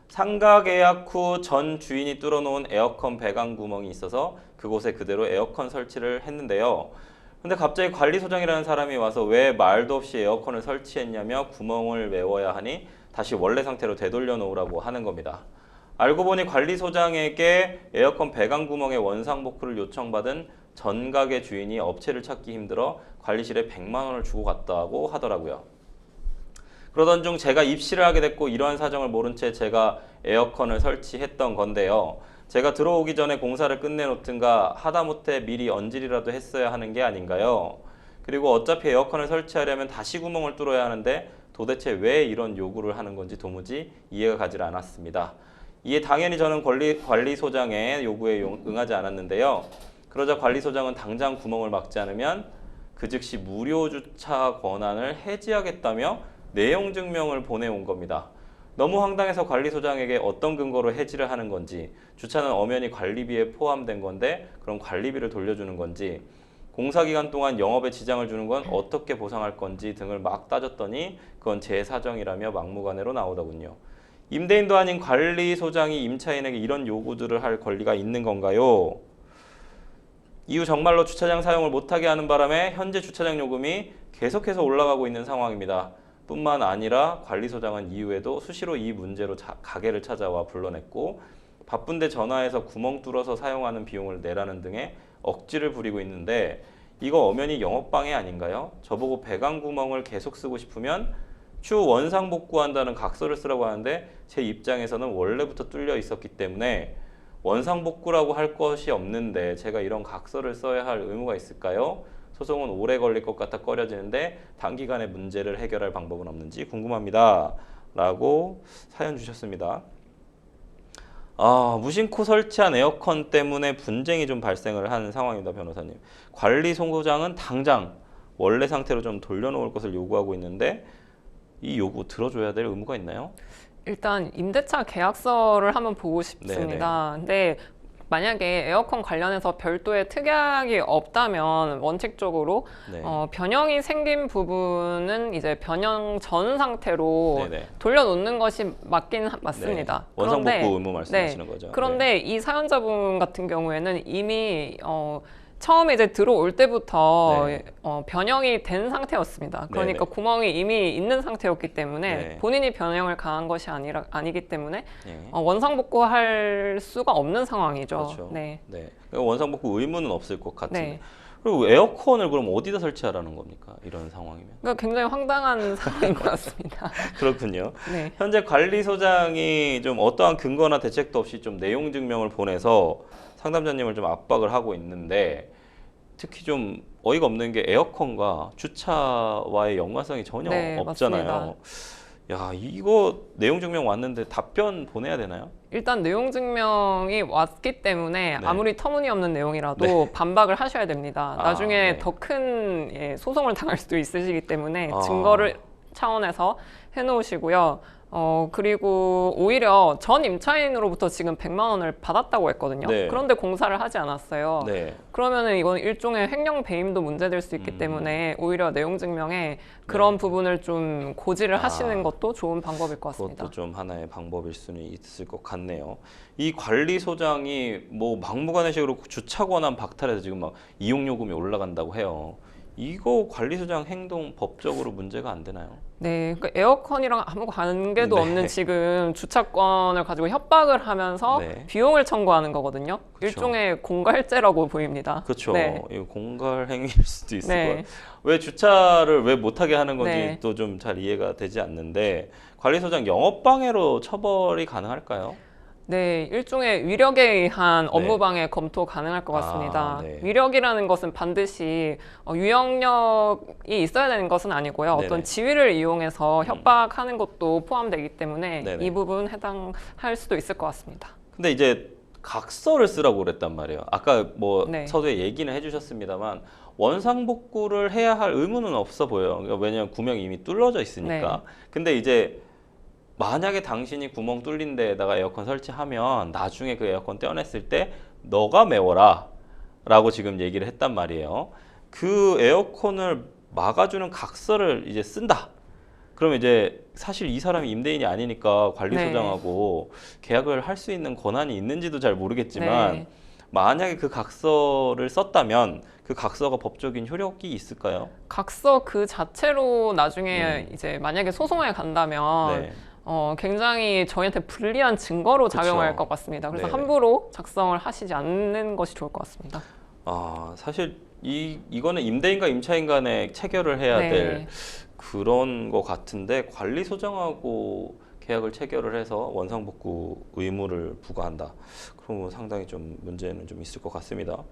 상가 계약 후 전 주인이 뚫어놓은 에어컨 배관 구멍이 있어서 그곳에 그대로 에어컨 설치를 했는데요. 근데 갑자기 관리소장이라는 사람이 와서 왜 말도 없이 에어컨을 설치했냐며 구멍을 메워야 하니 다시 원래 상태로 되돌려 놓으라고 하는 겁니다. 알고 보니 관리소장에게 에어컨 배관 구멍의 원상복구를 요청받은 전 가게 주인이 업체를 찾기 힘들어 관리실에 100만 원을 주고 갔다고 하더라고요. 그러던 중 제가 입실을 하게 됐고 이러한 사정을 모른 채 제가 에어컨을 설치했던 건데요. 제가 들어오기 전에 공사를 끝내놓든가 하다못해 미리 언질이라도 했어야 하는 게 아닌가요? 그리고 어차피 에어컨을 설치하려면 다시 구멍을 뚫어야 하는데 도대체 왜 이런 요구를 하는 건지 도무지 이해가 가지 않았습니다. 이에 당연히 저는 관리소장의 요구에 응하지 않았는데요. 그러자 관리소장은 당장 구멍을 막지 않으면 그 즉시 무료 주차 권한을 해지하겠다며 내용 증명을 보내온 겁니다. 너무 황당해서 관리소장에게 어떤 근거로 해지를 하는 건지, 주차는 엄연히 관리비에 포함된 건데 그럼 관리비를 돌려주는 건지, 공사기간 동안 영업에 지장을 주는 건 어떻게 보상할 건지 등을 막 따졌더니 그건 제 사정이라며 막무가내로 나오더군요. 임대인도 아닌 관리소장이 임차인에게 이런 요구들을 할 권리가 있는 건가요? 이후 정말로 주차장 사용을 못하게 하는 바람에 현재 주차장 요금이 계속해서 올라가고 있는 상황입니다. 뿐만 아니라 관리소장은 이후에도 수시로 이 문제로 가게를 찾아와 불러냈고 바쁜데 전화해서 구멍 뚫어서 사용하는 비용을 내라는 등의 억지를 부리고 있는데 이거 엄연히 영업방해 아닌가요? 저보고 배관 구멍을 계속 쓰고 싶으면 추후 원상 복구한다는 각서를 쓰라고 하는데 제 입장에서는 원래부터 뚫려 있었기 때문에 원상 복구라고 할 것이 없는데 제가 이런 각서를 써야 할 의무가 있을까요? 소송은 오래 걸릴 것 같아 꺼려지는데 단기간에 문제를 해결할 방법은 없는지 궁금합니다. 라고 사연 주셨습니다. 무심코 설치한 에어컨 때문에 분쟁이 좀 발생을 한 상황입니다. 변호사님. 관리소장은 당장 원래 상태로 좀 돌려놓을 것을 요구하고 있는데 이 요구 들어줘야 될 의무가 있나요? 일단 임대차 계약서를 한번 보고 싶습니다. 근데 만약에 에어컨 관련해서 별도의 특약이 없다면 원칙적으로 변형이 생긴 부분은 이제 변형 전 상태로 돌려놓는 것이 맞습니다. 원상복구 의무 말씀하시는 거죠. 그런데 이 사연자분 같은 경우에는 이미 처음에 이제 들어올 때부터 변형이 된 상태였습니다. 그러니까 구멍이 이미 있는 상태였기 때문에 본인이 변형을 가한 것이 아니기 때문에 원상복구할 수가 없는 상황이죠. 그렇죠. 그러니까 원상복구 의무는 없을 것 같은데. 그리고 에어컨을 그럼 어디다 설치하라는 겁니까? 이런 상황이면. 그러니까 굉장히 황당한 상황인 것 같습니다. 그렇군요. 현재 관리소장이 좀 어떠한 근거나 대책도 없이 좀 내용 증명을 보내서 상담자님을 좀 압박을 하고 있는데 특히 좀 어이가 없는 게 에어컨과 주차와의 연관성이 전혀 없잖아요. 맞습니다. 야, 이거 내용 증명 왔는데 답변 보내야 되나요? 일단 내용 증명이 왔기 때문에 아무리 터무니없는 내용이라도 반박을 하셔야 됩니다. 나중에 더 큰 소송을 당할 수도 있으시기 때문에 증거를 차원에서 해놓으시고요. 그리고 오히려 전 임차인으로부터 지금 100만 원을 받았다고 했거든요. 그런데 공사를 하지 않았어요. 그러면은 이건 일종의 횡령 배임도 문제될 수 있기 때문에 오히려 내용 증명에 그런 부분을 좀 고지를 하시는 것도 좋은 방법일 것 같습니다. 그것도 좀 하나의 방법일 수는 있을 것 같네요. 이 관리소장이 뭐 막무가내식으로 주차 권한 박탈해서 지금 막 이용요금이 올라간다고 해요. 이거 관리소장 행동 법적으로 문제가 안 되나요? 그러니까 에어컨이랑 아무 관계도 없는 지금 주차권을 가지고 협박을 하면서 비용을 청구하는 거거든요. 일종의 공갈죄라고 보입니다. 그렇죠. 이거 공갈 행위일 수도 있을 것 같아요. 왜 주차를 왜 못하게 하는 건지 또 좀 잘 이해가 되지 않는데 관리소장 영업방해로 처벌이 가능할까요? 일종의 위력에 의한 업무방해 검토 가능할 것 같습니다. 위력이라는 것은 반드시 유형력이 있어야 되는 것은 아니고요. 어떤 지위를 이용해서 협박하는 것도 포함되기 때문에 이 부분 해당할 수도 있을 것 같습니다. 근데 이제 각서를 쓰라고 그랬단 말이에요. 아까 뭐 서두에 얘기는 해주셨습니다만 원상복구를 해야 할 의무는 없어 보여요. 그러니까 왜냐하면 구멍이 이미 뚫려져 있으니까. 근데 이제 만약에 당신이 구멍 뚫린 데에다가 에어컨 설치하면 나중에 그 에어컨 떼어냈을 때 너가 메워라 라고 지금 얘기를 했단 말이에요. 그 에어컨을 막아주는 각서를 이제 쓴다. 그러면 이제 사실 이 사람이 임대인이 아니니까 관리소장하고 계약을 할 수 있는 권한이 있는지도 잘 모르겠지만 만약에 그 각서를 썼다면 그 각서가 법적인 효력이 있을까요? 각서 그 자체로 나중에 이제 만약에 소송에 간다면 굉장히 저희한테 불리한 증거로 작용할 것 같습니다. 그래서 함부로 작성을 하시지 않는 것이 좋을 것 같습니다. 사실 이거는 임대인과 임차인 간에 체결을 해야 될 그런 것 같은데 관리소장하고 계약을 체결을 해서 원상복구 의무를 부과한다. 그러면 상당히 좀 문제는 좀 있을 것 같습니다.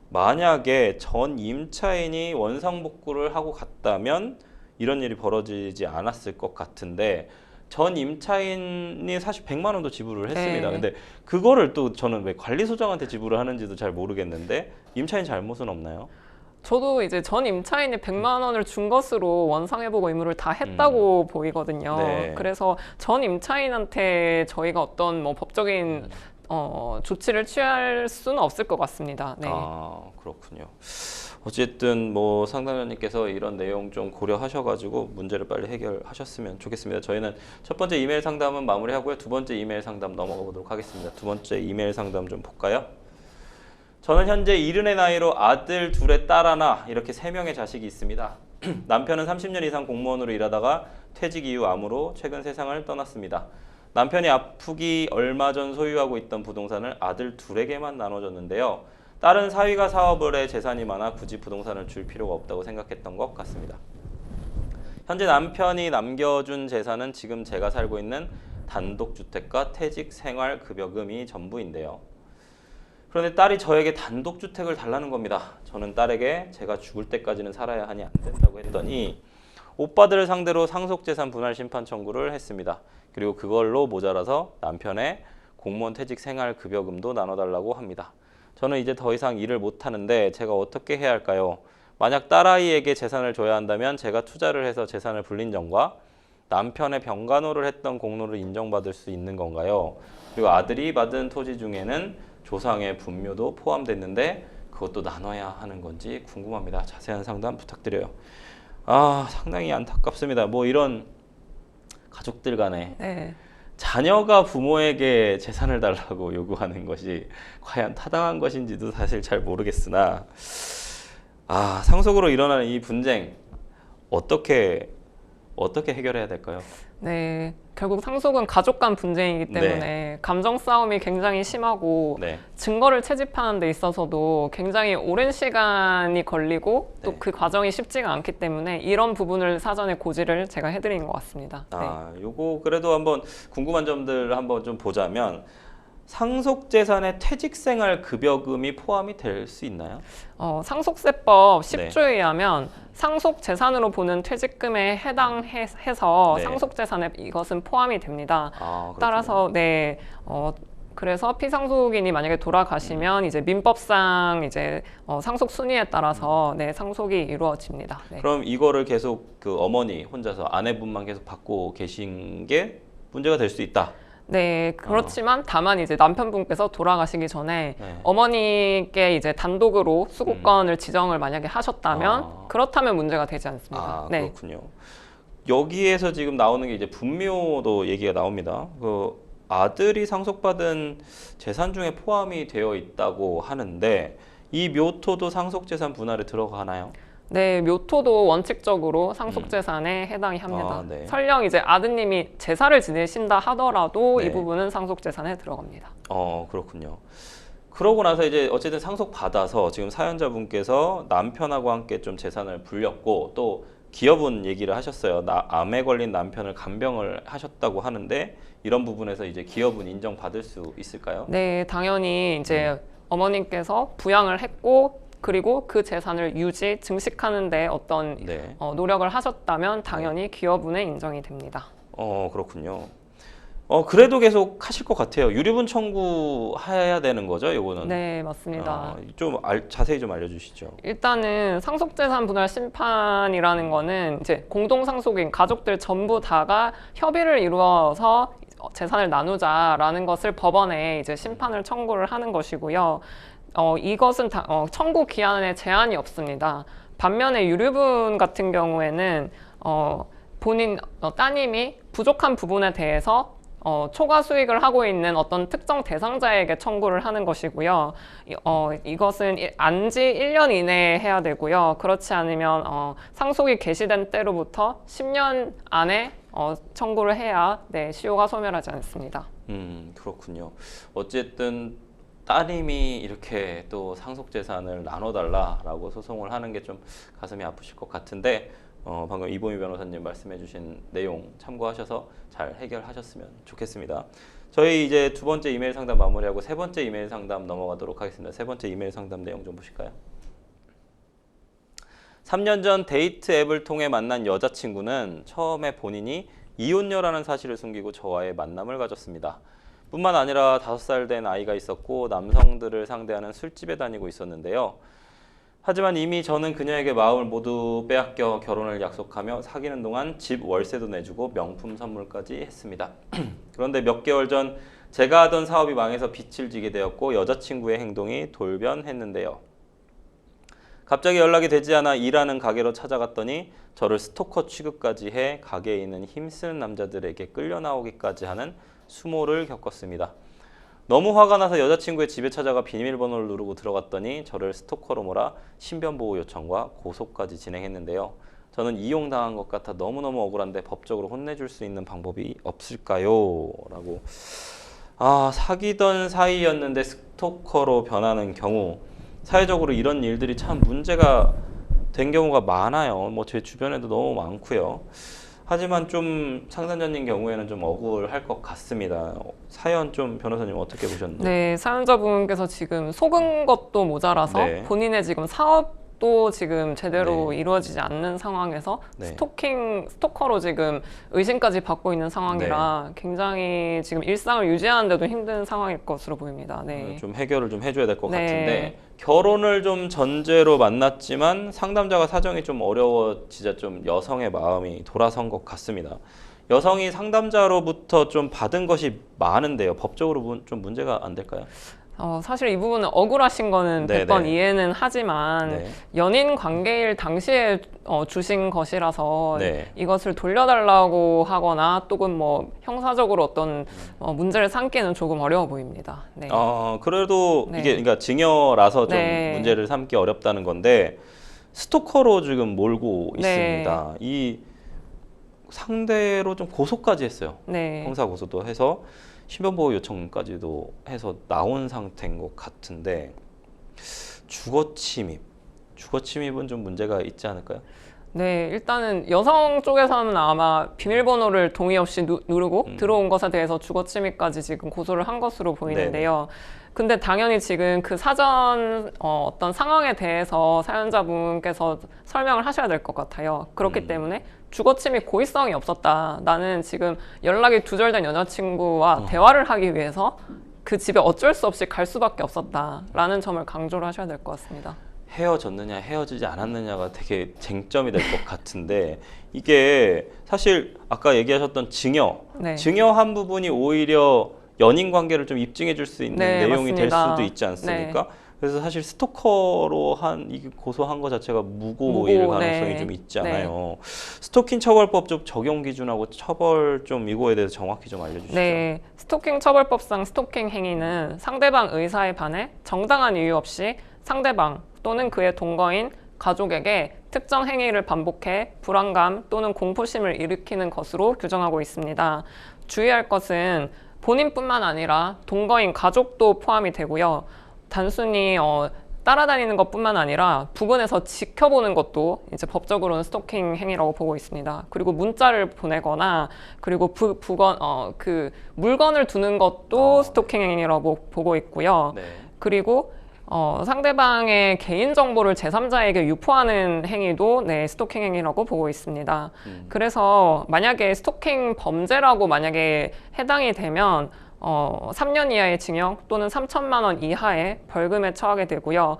만약에 전 임차인이 원상복구를 하고 갔다면 이런 일이 벌어지지 않았을 것 같은데 전 임차인이 사실 100만 원도 지불을 했습니다. 근데 그거를 또 저는 왜 관리소장한테 지불을 하는지도 잘 모르겠는데 임차인 잘못은 없나요? 저도 이제 전 임차인이 100만 원을 준 것으로 원상회복 의무를 다 했다고 보이거든요. 그래서 전 임차인한테 저희가 어떤 뭐 법적인 조치를 취할 수는 없을 것 같습니다. 그렇군요. 어쨌든 뭐 상담자님께서 이런 내용 좀 고려하셔가지고 문제를 빨리 해결하셨으면 좋겠습니다. 저희는 첫 번째 이메일 상담은 마무리하고요. 두 번째 이메일 상담 넘어가 보도록 하겠습니다. 두 번째 이메일 상담 좀 볼까요? 저는 현재 70의 나이로 아들 2에 딸 하나 이렇게 3명의 자식이 있습니다. 남편은 30년 이상 공무원으로 일하다가 퇴직 이후 암으로 최근 세상을 떠났습니다. 남편이 아프기 얼마 전 소유하고 있던 부동산을 아들 2에게만 나눠줬는데요. 딸은 사위가 사업을 해 재산이 많아 굳이 부동산을 줄 필요가 없다고 생각했던 것 같습니다. 현재 남편이 남겨준 재산은 지금 제가 살고 있는 단독주택과 퇴직생활급여금이 전부인데요. 그런데 딸이 저에게 단독주택을 달라는 겁니다. 저는 딸에게 제가 죽을 때까지는 살아야 하니 안 된다고 했더니 오빠들을 상대로 상속재산 분할 심판 청구를 했습니다. 그리고 그걸로 모자라서 남편의 공무원 퇴직생활급여금도 나눠달라고 합니다. 저는 이제 더 이상 일을 못하는데 제가 어떻게 해야 할까요? 만약 딸아이에게 재산을 줘야 한다면 제가 투자를 해서 재산을 불린 점과 남편의 병간호를 했던 공로를 인정받을 수 있는 건가요? 그리고 아들이 받은 토지 중에는 조상의 분묘도 포함됐는데 그것도 나눠야 하는 건지 궁금합니다. 자세한 상담 부탁드려요. 상당히 안타깝습니다. 뭐 이런 가족들 간에 네. 자녀가 부모에게 재산을 달라고 요구하는 것이 과연 타당한 것인지도 사실 잘 모르겠으나 상속으로 일어나는 이 분쟁 어떻게 해결해야 될까요? 네, 결국 상속은 가족 간 분쟁이기 때문에 감정 싸움이 굉장히 심하고 증거를 채집하는 데 있어서도 굉장히 오랜 시간이 걸리고 또 그 과정이 쉽지가 않기 때문에 이런 부분을 사전에 고지를 제가 해드린 것 같습니다. 요거 그래도 한번 궁금한 점들 한번 좀 보자면 상속재산에 퇴직생활급여금이 포함이 될 수 있나요? 상속세법 10조에 의하면 상속재산으로 보는 퇴직금에 해당해서 상속재산에 이것은 포함이 됩니다. 따라서 그래서 피상속인이 만약에 돌아가시면 이제 민법상 이제 상속 순위에 따라서 상속이 이루어집니다. 그럼 이거를 계속 그 어머니 혼자서 아내분만 계속 받고 계신 게 문제가 될 수 있다. 네, 그렇지만 다만 이제 남편분께서 돌아가시기 전에 어머니께 이제 단독으로 수급권을 지정을 만약에 하셨다면 그렇다면 문제가 되지 않습니다. 그렇군요. 여기에서 지금 나오는 게 이제 분묘도 얘기가 나옵니다. 그 아들이 상속받은 재산 중에 포함이 되어 있다고 하는데 이 묘토도 상속재산 분할에 들어가나요? 네, 묘토도 원칙적으로 상속재산에 해당이 합니다. 설령 이제 아드님이 제사를 지내신다 하더라도 이 부분은 상속재산에 들어갑니다. 그렇군요. 그러고 나서 이제 어쨌든 상속받아서 지금 사연자분께서 남편하고 함께 좀 재산을 불렸고 또 기여분 얘기를 하셨어요. 암에 걸린 남편을 간병을 하셨다고 하는데 이런 부분에서 이제 기여분 인정받을 수 있을까요? 네, 당연히 이제 어머님께서 부양을 했고 그리고 그 재산을 증식하는 데 어떤 노력을 하셨다면 당연히 기여분에 인정이 됩니다. 그렇군요. 그래도 계속 하실 것 같아요. 유류분 청구해야 되는 거죠, 요거는? 네, 맞습니다. 좀 자세히 좀 알려주시죠. 일단은 상속재산 분할 심판이라는 거는 이제 공동상속인 가족들 전부 다가 협의를 이루어서 재산을 나누자라는 것을 법원에 이제 심판을 청구를 하는 것이고요. 이것은 청구 기한에 제한이 없습니다. 반면에 유류분 같은 경우에는 본인 따님이 부족한 부분에 대해서 초과 수익을 하고 있는 어떤 특정 대상자에게 청구를 하는 것이고요. 이것은 안지 1년 이내에 해야 되고요. 그렇지 않으면 상속이 개시된 때로부터 10년 안에 청구를 해야 시효가 소멸하지 않습니다. 그렇군요. 어쨌든 따님이 이렇게 또 상속재산을 나눠달라라고 소송을 하는 게 좀 가슴이 아프실 것 같은데 방금 이보미 변호사님 말씀해주신 내용 참고하셔서 잘 해결하셨으면 좋겠습니다. 저희 이제 두 번째 이메일 상담 마무리하고 세 번째 이메일 상담 넘어가도록 하겠습니다. 세 번째 이메일 상담 내용 좀 보실까요? 3년 전 데이트 앱을 통해 만난 여자친구는 처음에 본인이 이혼녀라는 사실을 숨기고 저와의 만남을 가졌습니다. 뿐만 아니라 5살 된 아이가 있었고 남성들을 상대하는 술집에 다니고 있었는데요. 하지만 이미 저는 그녀에게 마음을 모두 빼앗겨 결혼을 약속하며 사귀는 동안 집 월세도 내주고 명품 선물까지 했습니다. 그런데 몇 개월 전 제가 하던 사업이 망해서 빚을 지게 되었고 여자친구의 행동이 돌변했는데요. 갑자기 연락이 되지 않아 일하는 가게로 찾아갔더니 저를 스토커 취급까지 해 가게에 있는 힘쓰는 남자들에게 끌려 나오기까지 하는 수모를 겪었습니다. 너무 화가 나서 여자친구의 집에 찾아가 비밀번호를 누르고 들어갔더니 저를 스토커로 몰아 신변보호 요청과 고소까지 진행했는데요. 저는 이용당한 것 같아 너무너무 억울한데 법적으로 혼내줄 수 있는 방법이 없을까요? 라고. 사귀던 사이였는데 스토커로 변하는 경우, 사회적으로 이런 일들이 참 문제가 된 경우가 많아요. 뭐 제 주변에도 너무 많고요. 하지만 좀 상담자님 경우에는 좀 억울할 것 같습니다. 사연 좀 변호사님 어떻게 보셨나요? 네, 사연자분께서 지금 속은 것도 모자라서 네. 본인의 지금 사업도 지금 제대로 이루어지지 않는 상황에서 스토커로 지금 의심까지 받고 있는 상황이라 굉장히 지금 일상을 유지하는데도 힘든 상황일 것으로 보입니다. 네. 좀 해결을 좀 해줘야 될 것 같은데, 결혼을 좀 전제로 만났지만 상담자가 사정이 좀 어려워지자 좀 여성의 마음이 돌아선 것 같습니다. 여성이 상담자로부터 좀 받은 것이 많은데요. 법적으로 좀 문제가 안 될까요? 사실 이 부분은 억울하신 거는 100번 이해는 하지만 연인 관계일 당시에 주신 것이라서 이것을 돌려달라고 하거나 또는 뭐 형사적으로 어떤 문제를 삼기는 조금 어려워 보입니다. 네. 그래도 이게 그러니까 증여라서 좀 문제를 삼기 어렵다는 건데, 스토커로 지금 몰고 있습니다. 이 상대로 좀 고소까지 했어요. 형사 고소도 해서 신변보호 요청까지도 해서 나온 상태인 것 같은데, 주거침입은 좀 문제가 있지 않을까요? 네, 일단은 여성 쪽에서는 아마 비밀번호를 동의 없이 누르고 들어온 것에 대해서 주거침입까지 지금 고소를 한 것으로 보이는데요. 근데 당연히 지금 그 사전 어떤 상황에 대해서 사연자분께서 설명을 하셔야 될 것 같아요. 그렇기 때문에 주거침입 고의성이 없었다. 나는 지금 연락이 두절된 여자친구와 대화를 하기 위해서 그 집에 어쩔 수 없이 갈 수밖에 없었다라는 점을 강조를 하셔야 될 것 같습니다. 헤어졌느냐 헤어지지 않았느냐가 되게 쟁점이 될 것 같은데, 이게 사실 아까 얘기하셨던 증여한 부분이 오히려 연인 관계를 좀 입증해 줄 수 있는 내용이 될 수도 있지 않습니까? 그래서 사실 스토커로 이 고소한 것 자체가 무고일 가능성이 좀 있지 않아요. 스토킹 처벌법 좀 적용 기준하고 처벌 좀 이거에 대해서 정확히 좀 알려주시죠. 네, 스토킹 처벌법상 스토킹 행위는 상대방 의사에 반해 정당한 이유 없이 상대방 또는 그의 동거인, 가족에게 특정 행위를 반복해 불안감 또는 공포심을 일으키는 것으로 규정하고 있습니다. 주의할 것은 본인뿐만 아니라 동거인 가족도 포함이 되고요. 단순히 따라다니는 것뿐만 아니라 부근에서 지켜보는 것도 이제 법적으로는 스토킹 행위라고 보고 있습니다. 그리고 문자를 보내거나 그리고 그 물건을 두는 것도 스토킹 행위라고 보고 있고요. 그리고 상대방의 개인정보를 제3자에게 유포하는 행위도 스토킹 행위라고 보고 있습니다. 그래서 만약에 스토킹 범죄라고 만약에 해당이 되면 3년 이하의 징역 또는 3천만 원 이하의 벌금에 처하게 되고요.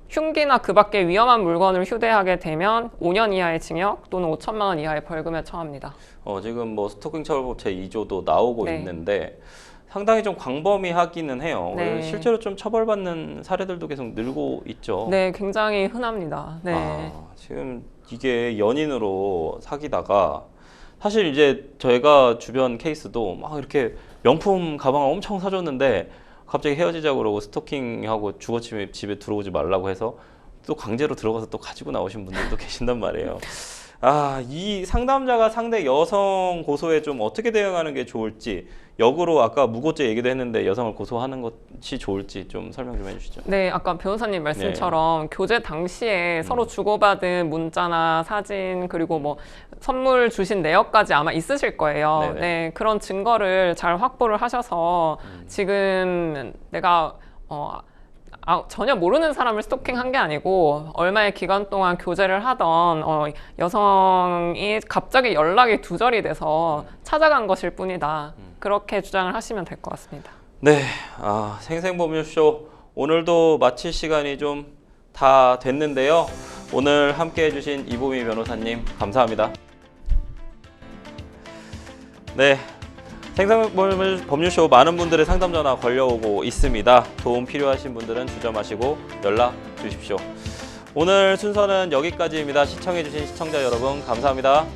흉기나 그 밖의 위험한 물건을 휴대하게 되면 5년 이하의 징역 또는 5천만 원 이하의 벌금에 처합니다. 지금 뭐 스토킹 처벌법 제2조도 나오고 있는데 상당히 좀 광범위하기는 해요. 실제로 좀 처벌받는 사례들도 계속 늘고 있죠. 네, 굉장히 흔합니다. 지금 이게 연인으로 사귀다가 사실 이제 저희가 주변 케이스도 막 이렇게 명품 가방을 엄청 사줬는데 갑자기 헤어지자고 그러고 스토킹하고 주거침입 집에 들어오지 말라고 해서 또 강제로 들어가서 또 가지고 나오신 분들도 계신단 말이에요. 이 상담자가 상대 여성 고소에 좀 어떻게 대응하는 게 좋을지, 역으로 아까 무고죄 얘기도 했는데 여성을 고소하는 것이 좋을지 좀 설명 좀 해주시죠. 네, 아까 변호사님 말씀처럼 교제 당시에 서로 주고받은 문자나 사진 그리고 뭐 선물 주신 내역까지 아마 있으실 거예요. 그런 증거를 잘 확보를 하셔서 지금 내가 전혀 모르는 사람을 스토킹한 게 아니고 얼마의 기간 동안 교제를 하던 여성이 갑자기 연락이 두절이 돼서 찾아간 것일 뿐이다. 그렇게 주장을 하시면 될 것 같습니다. 네, 생생법률쇼 오늘도 마칠 시간이 좀 다 됐는데요. 오늘 함께 해주신 이보미 변호사님 감사합니다. 네. 생생법률쇼 많은 분들의 상담 전화 걸려오고 있습니다. 도움 필요하신 분들은 주저마시고 연락 주십시오. 오늘 순서는 여기까지입니다. 시청해주신 시청자 여러분 감사합니다.